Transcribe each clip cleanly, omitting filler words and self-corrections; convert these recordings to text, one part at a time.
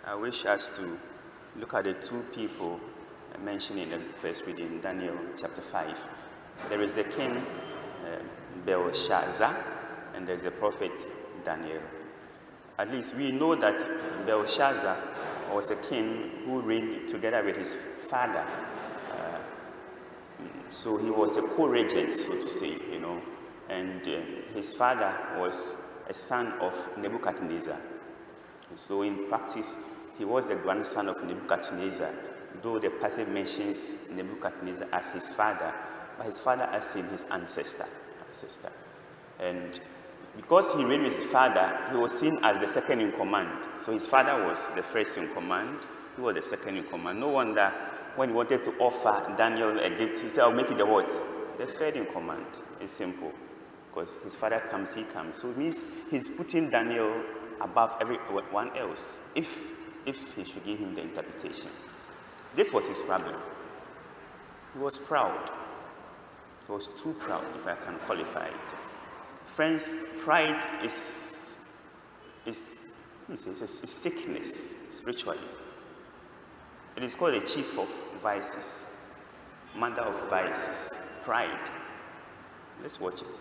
I wish us to look at the two people mentioned in the first reading, Daniel chapter 5. There is the king Belshazzar, and there's the prophet Daniel. At least we know that Belshazzar was a king who reigned together with his father. So he was a co-regent, so to say, and his father was a son of Nebuchadnezzar. So in practice, he was the grandson of Nebuchadnezzar, though the passage mentions Nebuchadnezzar as his father, but his father as in his ancestor. And because he reigned with his father, he was seen as the second in command. So his father was the first in command, he was the second in command. No wonder when he wanted to offer Daniel a gift, he said, I'll make it the what? The third in command. It's simple. Because his father comes, he comes. So it means he's putting Daniel above everyone else, if he should give him the interpretation. This was his problem. He was proud. He was too proud, if I can qualify it. Friends, pride is sickness spiritually. It is called the chief of vices, mother of vices, pride. Let's watch it.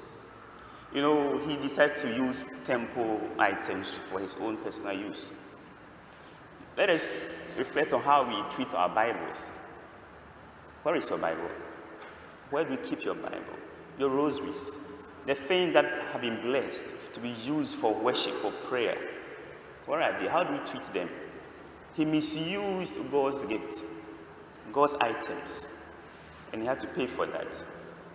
He decided to use temple items for his own personal use. Let us reflect on how we treat our Bibles. Where is your Bible? Where do you keep your Bible? Your rosaries. The things that have been blessed to be used for worship, for prayer. Where are they? How do we treat them? He misused God's gifts, God's items, and he had to pay for that.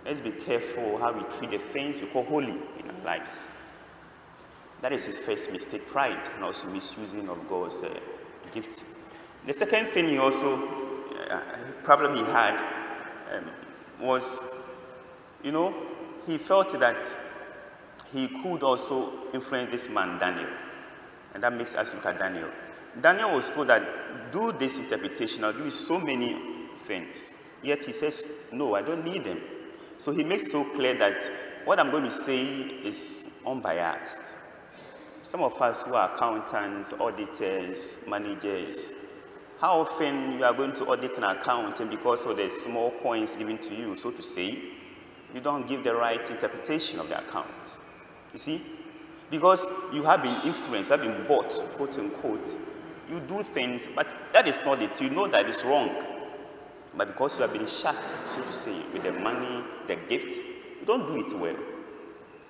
Let's be careful how we treat the things we call holy in our lives. That is his first mistake, pride, and also misusing of God's gift. The second thing he also, problem he had was, he felt that he could also influence this man, Daniel. And that makes us look at Daniel. Daniel was told that do this interpretation, I'll do so many things. Yet he says, no, I don't need them. So he makes so clear that what I'm going to say is unbiased. Some of us who are accountants, auditors, managers, how often you are going to audit an account and because of the small coins given to you, so to say, you don't give the right interpretation of the accounts. You see? Because you have been influenced, have been bought, quote unquote. You do things, but that is not it. You know that it's wrong. But because you have been shut, so to say, with the money, the gift, you don't do it well.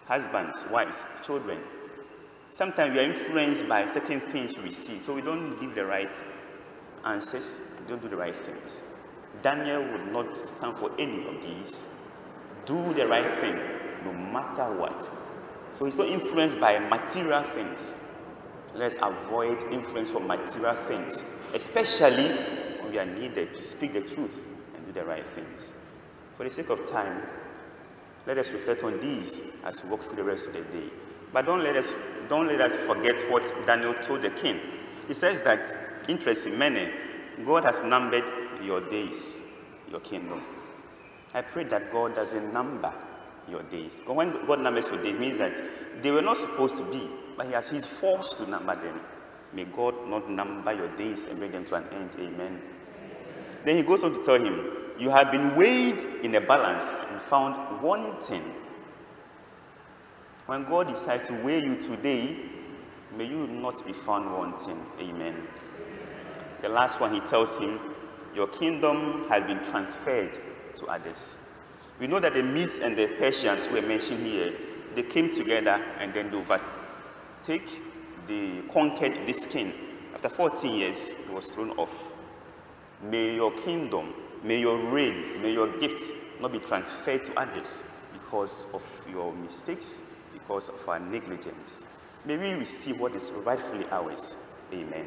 Husbands, wives, children. Sometimes we are influenced by certain things we see, so we don't give the right answers, we don't do the right things. Daniel would not stand for any of these. Do the right thing, no matter what. So he's not influenced by material things. Let's avoid influence from material things, especially when we are needed to speak the truth and do the right things. For the sake of time, let us reflect on these as we walk through the rest of the day. But don't let us forget what Daniel told the king. He says that, interesting manner, God has numbered your days, your kingdom. I pray that God doesn't number your days. But when God numbers your days, it means that they were not supposed to be, but he's forced to number them. May God not number your days and bring them to an end. Amen. Then he goes on to tell him, you have been weighed in a balance and found wanting. When God decides to weigh you today, may you not be found wanting. Amen. The last one, he tells him, your kingdom has been transferred to others. We know that the Medes and the Persians who are mentioned here, they came together and then they conquered this king. After 14 years, he was thrown off. May your kingdom, may your reign, may your gift not be transferred to others because of your mistakes, because of our negligence. May we receive what is rightfully ours. Amen.